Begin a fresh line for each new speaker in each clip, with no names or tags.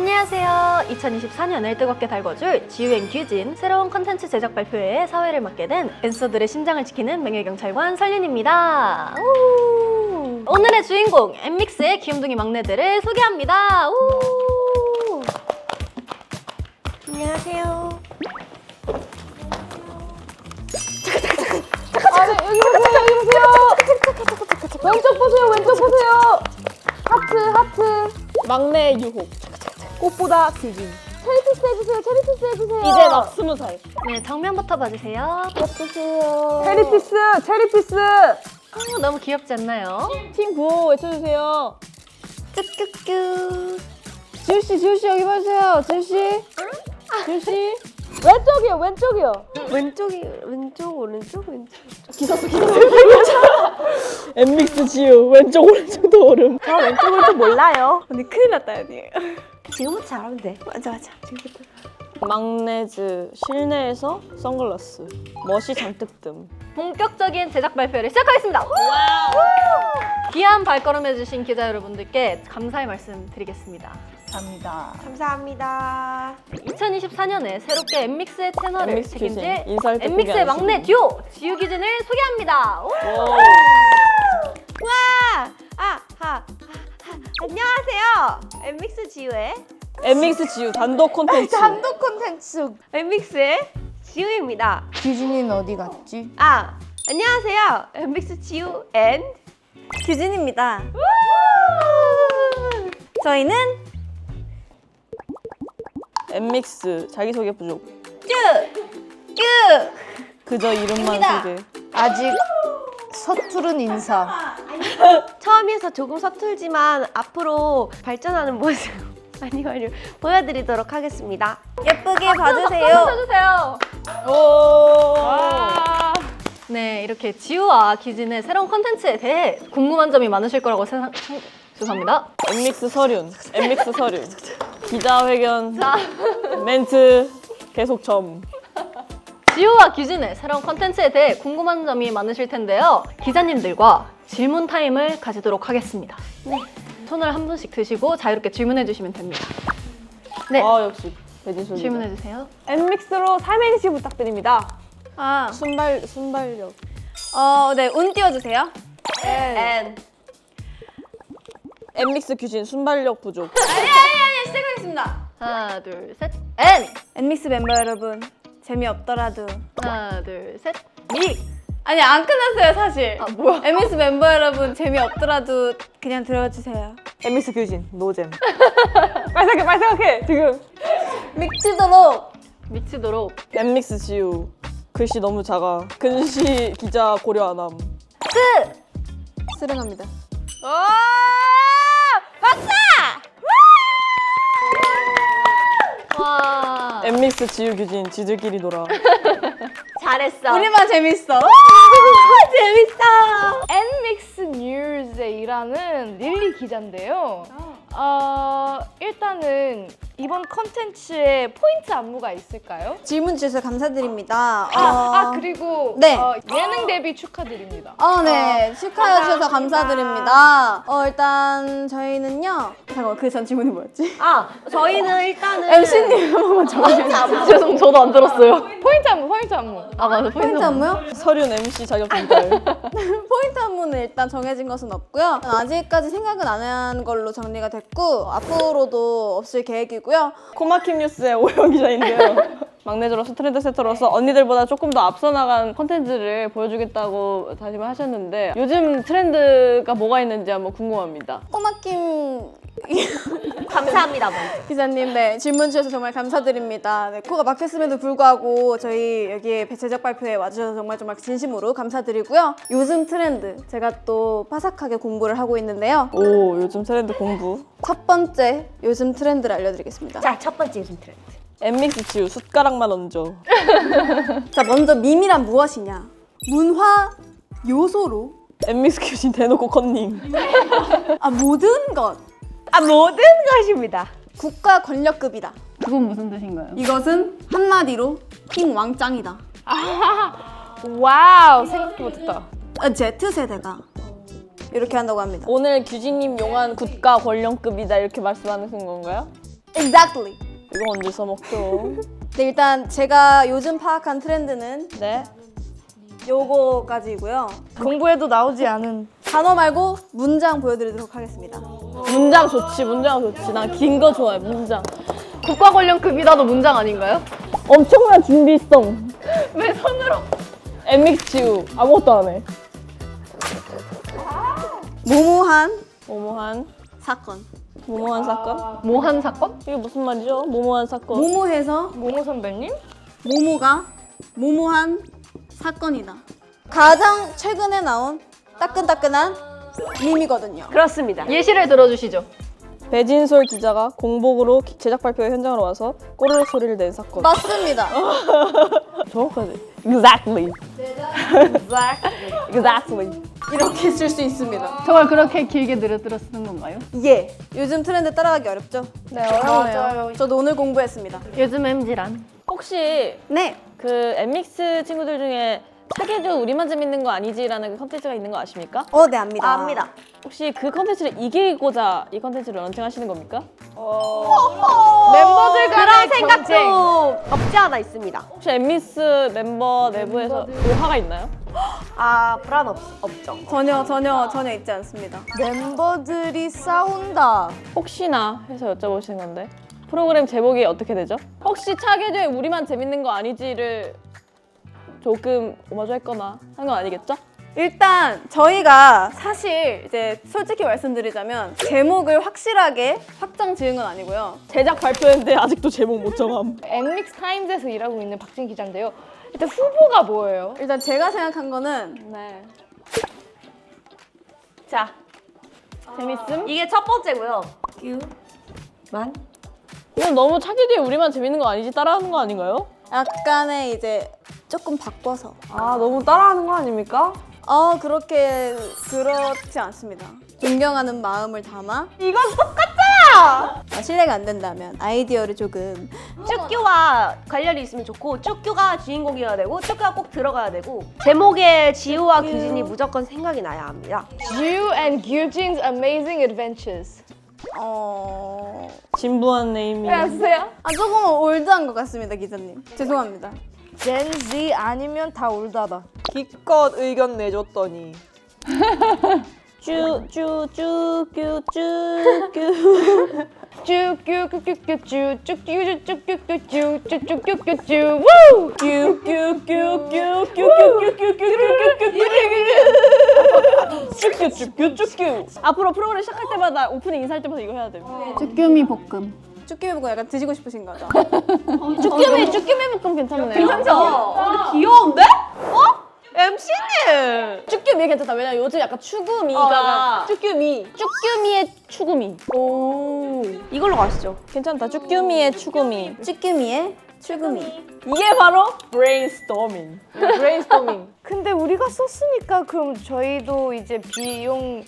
안녕하세요. 2024년을 뜨겁게 달궈줄 지유앤 규진 새로운 컨텐츠 제작 발표회에 사회를 맡게 된 댄서들의 심장을 지키는 명예경찰관 설윤입니다. 오늘의 주인공 엠믹스의 귀염둥이 막내들을 소개합니다.
안녕하세요.
여기 보세요. 왼쪽 보세요. 하트. 막내 유혹. 꽃보다 귀진. 체리피스 해주세요. 이제 막 20살.
네, 정면부터 봐주세요.
예쁘세요. 체리피스.
너무 귀엽지 않나요?
팀 구호 외쳐주세요.
쭈쭈쭈.
지우씨 여기 봐주세요. 지우씨. 왼쪽이요.
왼쪽, 오른쪽.
기섰어. 엠믹스 지우. 왼쪽 오른쪽도 오름.
저 왼쪽, 오른쪽 몰라요. 언니 큰일 났다, 언니. 지금부터 잘하면 돼. 맞아. 지금부터.
막내즈 실내에서 선글라스. 멋이 잔뜩 뜸.
본격적인 제작 발표를 시작하겠습니다. 귀한 발걸음 해주신 기자 여러분들께 감사의 말씀 드리겠습니다.
감사합니다.
2024년에 새롭게 엠믹스의 채널을
엠믹스
책임질
규진. 인사할 때
엠믹스의
포기 안
막내 듀오 지유 규진을 소개합니다.
안녕하세요. 엠믹스 지우의
엠믹스 지우 단독 콘텐츠.
단독 콘텐츠 엠믹스의 지우입니다.
규진이는 어디 갔지?
안녕하세요. 엠믹스 지우 앤 규진입니다. 저희는
엠믹스 자기소개 부족.
큐!
그저 이름만 소개.
아직 서투른 인사.
처음이어서 조금 서툴지만 앞으로 발전하는 모습 많이 보여드리도록 하겠습니다. 예쁘게 봐주세요.
쳐주세요.
오.
네, 이렇게 지우와 규진의 새로운 컨텐츠에 대해 궁금한 점이 많으실 거라고 죄송합니다.
엠믹스 서륜. 기자회견. 멘트 계속 점.
지우와 규진의 새로운 컨텐츠에 대해 궁금한 점이 많으실 텐데요. 기자님들과 질문 타임을 가지도록 하겠습니다. 네. 손을 한 분씩 드시고 자유롭게 질문해 주시면 됩니다. 네,
역시 배진 소리.
질문해 주세요.
엠믹스로 삼행시 부탁드립니다. 순발력.
네, 운 띄워주세요.
앤
엠믹스 규진 순발력 부족.
시작하겠습니다.
하나, 둘, 셋. N.
엠믹스 멤버 여러분, 재미없더라도.
하나, 둘, 셋. 미.
아니, 안 끝났어요, 사실.
뭐야?
엠믹스 멤버 여러분, 재미없더라도 그냥 들어주세요.
엠믹스 규진 노잼. 빨리 생각해 지금.
미치도록.
미치도록.
엠믹스 지우 글씨 너무 작아. 근시 기자 고려 안 함.
수령합니다.
와.
엠믹스 지우 규진 지들끼리 놀아.
잘했어.
우리만 재밌어.
재밌어.
엠믹스 뉴스에 일하는 릴리 기자인데요. 일단은 이번 컨텐츠에 포인트 안무가 있을까요?
질문 주셔서 감사드립니다.
그리고
네.
예능 데뷔 축하드립니다.
네. 축하해 주셔서 감사드립니다. 일단 저희는요. 잠깐만, 그 전 질문이 뭐였지?
저희는 일단은
MC님 한 번만 정해주세요.
죄송, 저도 안 들었어요.
포인트 안무.
맞아.
포인트 안무요?
서륜 MC 자격증 딸.
포인트 안무는 일단 정해진 것은 없고요. 아직까지 생각은 안 한 걸로 정리가 됐고 앞으로도 없을 계획이고요.
코마킴 뉴스의 오영 기자인데요. 막내들로서 트렌드 세터로서 언니들보다 조금 더 앞서 나간 콘텐츠를 보여주겠다고 다짐을 하셨는데 요즘 트렌드가 뭐가 있는지 한번 궁금합니다.
꼬마킴
감사합니다. 먼저.
기자님, 네, 질문 주셔서 정말 감사드립니다. 네, 코가 막혔음에도 불구하고 저희 여기에 제작 발표에 와주셔서 정말 진심으로 감사드리고요. 요즘 트렌드 제가 또 파삭하게 공부를 하고 있는데요.
오, 요즘 트렌드 공부.
첫 번째 요즘 트렌드를 알려드리겠습니다.
자, 첫 번째 요즘 트렌드.
엠믹스 지우 숟가락만 얹어.
자, 먼저 밈이란 무엇이냐? 문화 요소로
엠믹스 규진 대놓고 컨닝.
모든 것
모든 것입니다.
국가 권력급이다.
그건 무슨 뜻인가요?
이것은 한마디로 킹 왕짱이다.
와우, 생각도 못했다.
Z세대가 이렇게 한다고 합니다.
오늘 규진님 용한 국가 권력급이다 이렇게 말씀하는 건가요?
Exactly.
이거 언제 써먹죠?
네, 일단 제가 요즘 파악한 트렌드는
네.
요거까지고요.
공부에도 나오지 않은
단어 말고 문장 보여드리도록 하겠습니다.
문장 좋지, 문장 좋지. 난 긴 거 좋아해, 문장.
국가 관련 급이다도 문장 아닌가요?
엄청난 준비성. 왜 손으로? MXU 아무것도 안 해.
모모한
모모한
사건.
모모한 사건?
모한 사건?
이게 무슨 말이죠? 모모한 사건.
모모해서
모모 선배님?
모모가 모모한 사건이다. 가장 최근에 나온 따끈따끈한 밈이거든요.
그렇습니다.
예시를 들어주시죠.
배진솔 기자가 공복으로 제작 발표 현장으로 와서 꼬르륵 소리를 낸 사건.
맞습니다.
정확하지? Exactly. Exactly.
이렇게 쓸 수 있습니다.
정말 그렇게 길게 늘어뜨려 쓰는 건가요?
예. 요즘 트렌드 따라가기 어렵죠?
네, 어려워요.
저도 오늘 공부했습니다.
요즘 MZ란
혹시
네.
그 MX 친구들 중에 사계도 우리만 재밌는 거 아니지라는 그 컨텐츠가 있는 거 아십니까?
네, 압니다.
압니다.
혹시 그 컨텐츠를 이기고자 이 컨텐츠를 런칭하시는 겁니까?
멤버들 간의
그런 생각도 없지 않아 있습니다.
혹시 MX 멤버 내부에서 오화가 있나요?
아, 불안 없죠.
전혀 있지 않습니다.
멤버들이 싸운다.
혹시나 해서 여쭤보시는 건데 프로그램 제목이 어떻게 되죠? 혹시 차계도에 우리만 재밌는 거 아니지를 조금 오마주했거나 한 건 아니겠죠?
일단 저희가 사실 이제 솔직히 말씀드리자면 제목을 확실하게 확정 지은 건 아니고요.
제작 발표했는데 아직도 제목 못 정함.
엠믹스 타임즈에서 일하고 있는 박진 기자인데요. 일단 후보가 뭐예요?
일단 제가 생각한 거는
네.
자,
재밌음?
이게 첫 번째고요. 만
이건 너무 차계도에 우리만 재밌는 거 아니지 따라하는 거 아닌가요?
약간의 이제 조금 바꿔서
아, 너무 따라하는 거 아닙니까?
그렇지 않습니다. 존경하는 마음을 담아
이건 똑같잖아!
실례가 안 된다면 아이디어를 조금
쭈쭈와 관련이 있으면 좋고 쭈쭈가 주인공이어야 되고 쭈쭈가 꼭 들어가야 되고 제목에 지우와 규진이 무조건 생각이 나야 합니다.
Jiu and Gyujin's Amazing Adventures.
진부한 네이밍.
아세요?
조금 올드한 것 같습니다, 기자님. 죄송합니다.
Gen Z 아니면 다 올다다.
기껏 의견 내줬더니
쭉쭉쭉쭉쭉쭉쭉쭉쭉쭉쭉쭉쭉쭉쭉쭉쭉쭉 우!
앞으로 프로그램 시작할 때마다 오프닝 인사할 때마다 이거 해야 돼.
쭈꾸미 볶음.
쭈끼 보고 약간 드시고 싶으신 거죠?
쭈꾸미 볶음 괜찮네요.
괜찮죠? 근데 귀여운데? MC님!
쭈꾸미 괜찮다. 왜냐면 요즘 약간 추구미가
쭈꾸미
쭈꾸미의 추구미.
이걸로 가시죠.
괜찮다. 쭈꾸미의 추구미.
쭈끼미의 출금이.
이게 바로 브레인스토밍.
브레인스토밍.
근데 우리가 썼으니까 그럼 저희도 이제 비용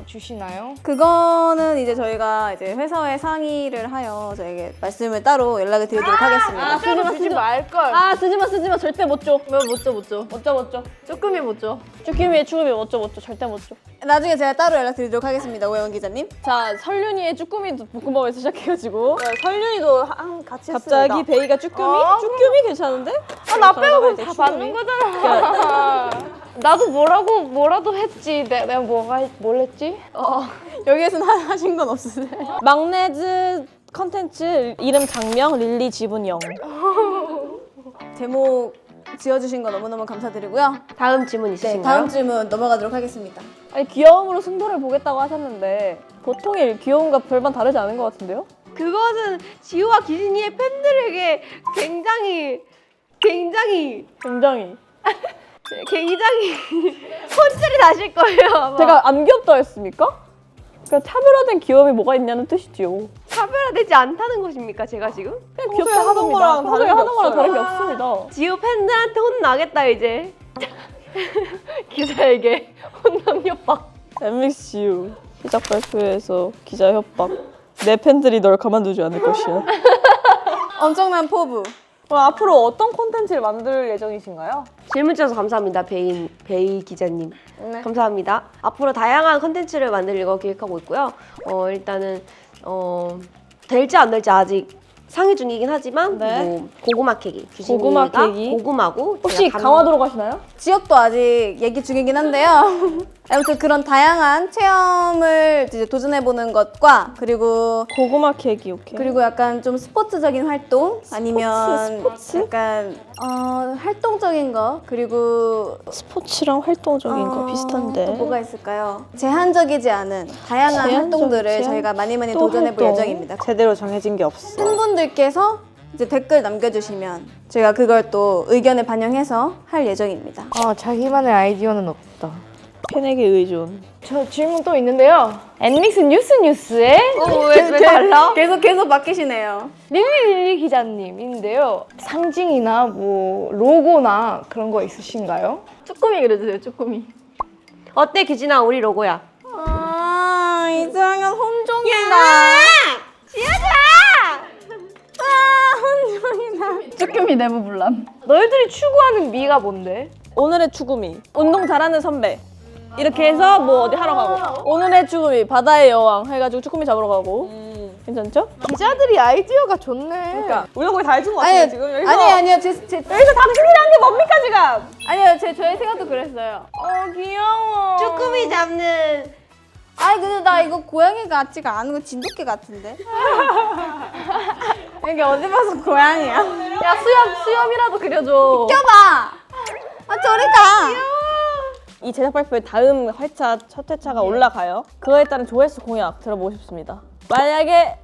주시나요?
그거는 이제 저희가 이제 회사에 상의를 하여 저에게 말씀을 따로 연락을 드리도록 하겠습니다.
진짜로 주지 말걸.
아 쓰지 마 절대 못 줘.
왜 못 줘, 못 줘.
못 줘.
쭈꾸미 못 줘.
쭈꾸미의 추구미 못 줘 절대 못 줘.
나중에 제가 따로 연락 드리도록 하겠습니다, 오해원 기자님.
자 설륜이의 쭈꾸미 볶음밥에서 시작해가지고
설윤이도 같이 했습니다.
갑자기 베이가 쭈꾸미? 쭈꾸미 괜찮은데?
나 빼고 그럼 다 받는 거잖아. 나도 뭐라도 했지. 내가 뭘 했지?
여기에서는 하신 건 없으세요?
막내즈 컨텐츠 이름 장명 릴리 지분영.
제목 지어주신 거 너무너무 감사드리고요.
다음 질문
네,
있으신가요?
다음 질문 넘어가도록 하겠습니다.
아니 귀여움으로 승부를 보겠다고 하셨는데 보통의 귀여움과 별반 다르지 않은 것 같은데요?
그것은 지우와 기진이의 팬들에게 굉장히 혼쭐이 나실 거예요. 아마.
제가 안 귀엽다 했습니까? 그러니까 차별화된 귀여움이 뭐가 있냐는 뜻이죠.
차별화되지 않다는 것입니까, 제가 지금?
그냥 귀엽다는
하던
겁니다.
거랑
평소에
다른 게
하던 거랑
없어요.
다른 게 없습니다.
지우 팬들한테 혼나겠다 이제.
기자에게 혼남 협박.
MXU 시작 발표에서 기자 협박. 내 팬들이 널 가만두지 않을 것이야.
엄청난 포부.
그럼 앞으로 어떤 콘텐츠를 만들 예정이신가요?
질문 주셔서 감사합니다, 베이 기자님. 감사합니다. 앞으로 다양한 컨텐츠를 만들려고 기획하고 있고요. 일단은 될지 안 될지 아직 상의 중이긴 하지만
네.
뭐 고구마 케이크
고구마
규진이가
케이크.
고구마고
혹시
제가
강화도로 가시나요?
지역도 아직 얘기 중이긴 한데요. 아무튼 그런 다양한 체험을 이제 도전해보는 것과 그리고
고구마 케이크 오케이.
약간 좀 스포츠적인 활동 아니면 약간 활동적인 거 그리고
스포츠랑 활동적인 거 비슷한데.
또 뭐가 있을까요? 제한적이지 않은 다양한 활동들을 저희가 많이
또
도전해볼
활동.
예정입니다.
제대로 정해진 게 없어.
팬분들께서 이제 댓글 남겨주시면 저희가 그걸 또 의견을 반영해서 할 예정입니다.
자기만의 아이디어는 없다.
팬에게 의존.
저 질문 또 있는데요. 엔믹스 뉴스에
왜 달라?
계속 바뀌시네요.
릴리 기자님인데요. 상징이나 뭐 로고나 그런 거 있으신가요?
쭈꾸미 그려주세요, 쭈꾸미.
어때 규진아 우리 로고야.
아, 이정현 혼종이다.
쭈꾸미 내부 분란.
너희들이 추구하는 미가 뭔데?
오늘의 추구미. 운동 잘하는 선배. 이렇게 해서 뭐 어디 하러 가고. 오늘의 추구미 바다의 여왕 해가지고 쭈꾸미 잡으러 가고. 괜찮죠?
기자들이 아이디어가 좋네.
그러니까
우리가 거의 다 해준 것 같아요, 지금. 여기서.
아니요. 제
여기서 당신이란 게 뭡니까 지금?
아니요. 저희 생각도 그랬어요.
귀여워.
쭈꾸미 잡는
아이 근데 나 이거 고양이 같지가 않은 거 진돗개 같은데? 이게 어디 봐서 고양이야?
야, 수염이라도 그려줘.
껴봐! 아 저리 가!
이 제작 발표의 다음 회차 첫 회차가 올라가요. 그거에 따른 조회수 공약 들어보고 싶습니다. 만약에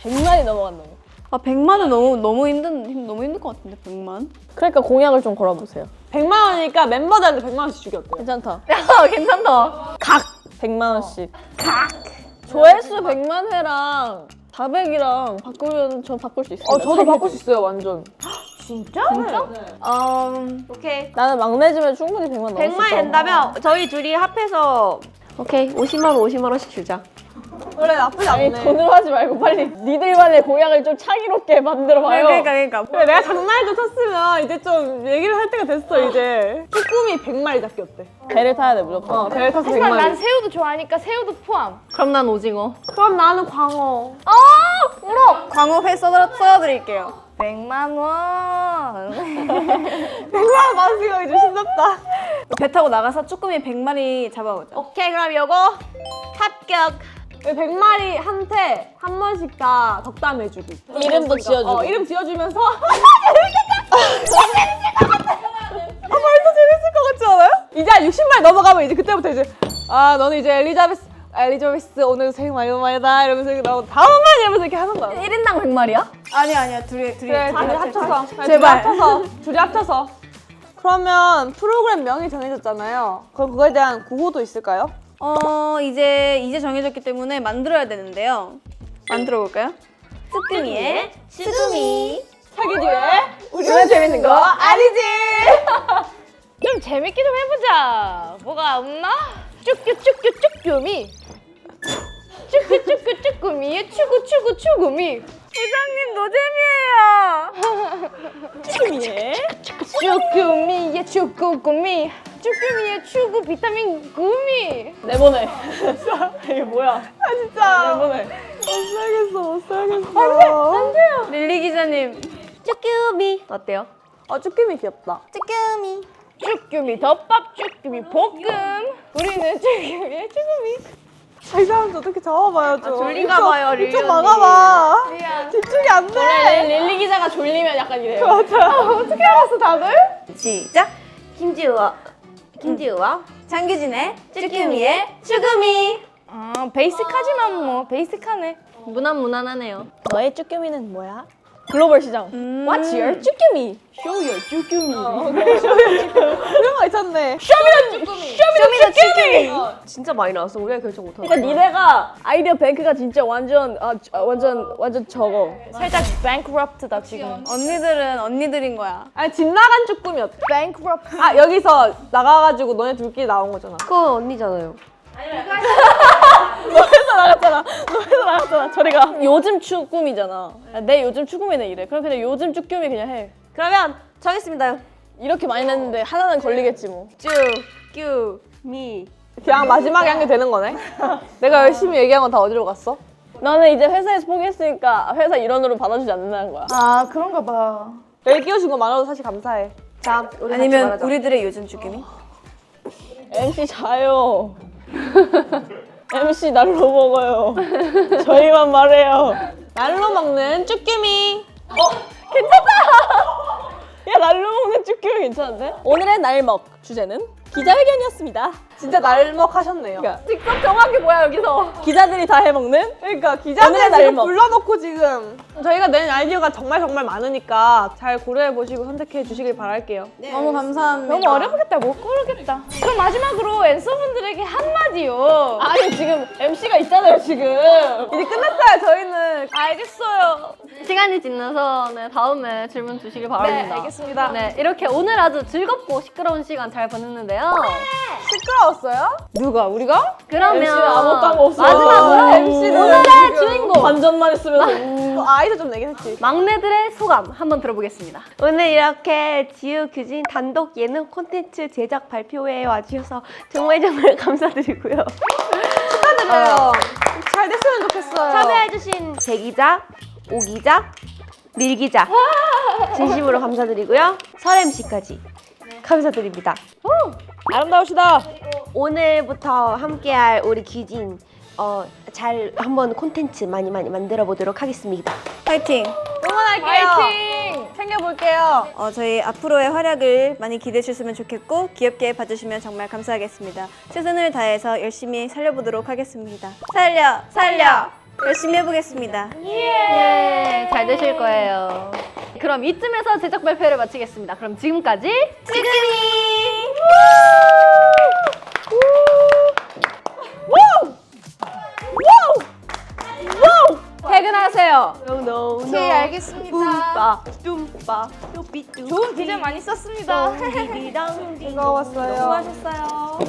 100만이 넘어간다면.
아 100만은 너무 힘들 것 같은데 100만?
그러니까 공약을 좀 걸어보세요.
100만 원이니까 멤버들한테 100만 원씩 주기 어때요?
괜찮다.
야, 괜찮다.
100만 원씩. 조회수 100만 회랑 400이랑 바꾸면 전 바꿀 수 있어요.
저도 바꿀 수 있어요, 완전.
오케이.
나는 막내지만 충분히 100만 넘었을
100만이 된다면 저희 둘이 합해서 오케이 50만 원씩 주자.
그래, 나쁘지 않네.
아니 돈으로 하지 말고 빨리 니들만의 공약을 좀 창의롭게 만들어봐요.
그러니까
그래, 내가 장난을 좀 쳤으면 이제 좀 얘기를 할 때가 됐어, 이제. 쭈꾸미 100마리 잡기 어때?
배를 타야 돼 무조건.
배를 타서
하지만
100마리.
난 새우도 좋아하니까 새우도 포함.
그럼 난 오징어.
그럼 나는 광어.
광어회 써드릴게요.
100만 원.
100만 원 받으시고 이제 신났다.
배 타고 나가서 쭈꾸미 100마리 잡아오자.
오케이 그럼 요거 합격.
100마리한테 한 번씩 다 덕담해주기.
이름도 지어주고.
이름 지어주면서. 벌써 재밌을 것 같지 않아요? 이제 한 60마리 넘어가면 이제 그때부터 이제 너는 이제 엘리자베스 오늘 생일 많이 많이다 이러면서 나오고 다음만 이러면서 이렇게 하는 거야.
1인당 100마리야?
아니야 둘이
그래, 둘이 합쳐서.
제발.
둘이 합쳐서. 그러면 프로그램 명이 정해졌잖아요. 그럼 그거에 대한 구호도 있을까요?
이제 정해졌기 때문에 만들어야 되는데요. 만들어 볼까요? 쭈꾸미의 쭈꾸미.
사기 뒤에 우리만 재밌는 거 아니지?
좀 재밌게 좀 해보자. 뭐가 없나? 쭈꾸미. 쭈꾸미의 추구미.
부장님 노잼이에요.
쭈꾸미의
쭈꾸미의 추구 비타민 구미.
내보내. 이게 뭐야?
진짜
내보내.
못 써야겠어.
릴리 기자님.
쭈꾸미 어때요?
쭈꾸미 귀엽다.
쭈꾸미.
쭈꾸미 덮밥, 쭈꾸미 볶음. 우리는 쭈꾸미의 추구미.
이 사람도 어떻게 잡아봐요 좀.
졸린가 봐요, 릴리
좀
언니.
막아봐. 집중이 안 돼.
원래 릴리 기자가 졸리면 약간 이래요.
어떻게 알았어 다들?
시작.
김지우와
장규진의 쭈꾸미의 쭈꾸미.
베이직하지만 뭐 베이직하네.
무난무난하네요.
너의 쭈꾸미는 뭐야? 글로벌 시장. What's your 쭈꾸미? Show your 쭈꾸미.
그런 거 있었네.
진짜 많이 나왔어. 우리가 결정 못하고.
그러니까 니네가 아이디어 뱅크가 진짜 완전 적어.
살짝 bankrupt다 지금.
언니들은 언니들인 거야.
아니 집 나간 쭈꾸미 어때?
bankrupt.
여기서 나가가지고 너네 둘끼리 나온 거잖아.
그건 언니잖아요.
너에서 나갔잖아. 저리가. 요즘 쭈꾸미잖아. 내 요즘 쭈꾸미는 이래. 그럼 그냥 요즘 쭈꾸미 그냥 해.
그러면 정했습니다.
이렇게 많이 냈는데 하나는 걸리겠지 뭐.
쭈꾸미.
그냥 마지막에 한 게 되는 거네. 내가 열심히 얘기한 건 다 어디로 갔어?
나는 이제 회사에서 포기했으니까 회사 일원으로 받아주지 않는다는 거야.
아 그런가 봐. 날 끼워준 것만으로도 사실 감사해.
자, 우리 같이
아니면
말하자.
우리들의 요즘 쭈꾸미?
MC 자요. MC 날로 먹어요. 저희만 말해요.
날로 먹는 쭈꾸미.
야, 날로 먹는 쭈꾸미 괜찮은데?
오늘의 날먹 주제는 기자회견이었습니다. 진짜 날먹 하셨네요.
직접 정확히 뭐야, 여기서?
기자들이 다 해먹는? 그러니까 기자들
오늘의
지금
날먹.
불러놓고 지금 저희가 낸 아이디어가 정말 많으니까 잘 고려해보시고 선택해 주시길 바랄게요.
너무 감사합니다.
너무 어렵겠다. 못 고르겠다. 그럼 마지막으로 앤서분들에게 한마디요.
아니, 지금 MC가 있잖아요, 지금.
이제 끝났어요. 저희는
알겠어요.
시간이 지나서 네, 다음에 질문 주시길 바랍니다.
네, 알겠습니다.
네, 이렇게 오늘 아주 즐겁고 시끄러운 시간 잘 보냈는데요.
시끄러웠어요?
누가? 우리가?
그러면
MC는 아무것도 한 거 없어.
마지막으로
MC는
오늘의
지금
주인공
반전만 했으면서.
또 아이도 좀 내긴 했지.
막내들의 소감 한번 들어보겠습니다.
오늘 이렇게 지우 규진 단독 예능 콘텐츠 제작 발표회에 와주셔서 정말 감사드리고요.
축하드려요. 잘 됐으면 좋겠어요.
참여해주신 제 기자, 오기자, 밀기자 진심으로 감사드리고요. 설 MC까지 감사드립니다.
아름다우시다.
오늘부터 함께할 우리 규진 잘 한번 콘텐츠 많이 만들어 보도록 하겠습니다.
파이팅!
응원할게요.
파이팅!
챙겨볼게요.
저희 앞으로의 활약을 많이 기대해 주셨으면 좋겠고 귀엽게 봐주시면 정말 감사하겠습니다. 최선을 다해서 열심히 살려보도록 하겠습니다. 살려! 열심히 해보겠습니다.
예, 잘 되실 거예요. 그럼 이쯤에서 제작 발표를 마치겠습니다. 그럼 지금까지
퇴근하세요.
네, 알겠습니다.
뚱빠 뚜삐뚜
좋은 디자인 많이 썼습니다.
띠디당
즐거웠어요.
수고하셨어요.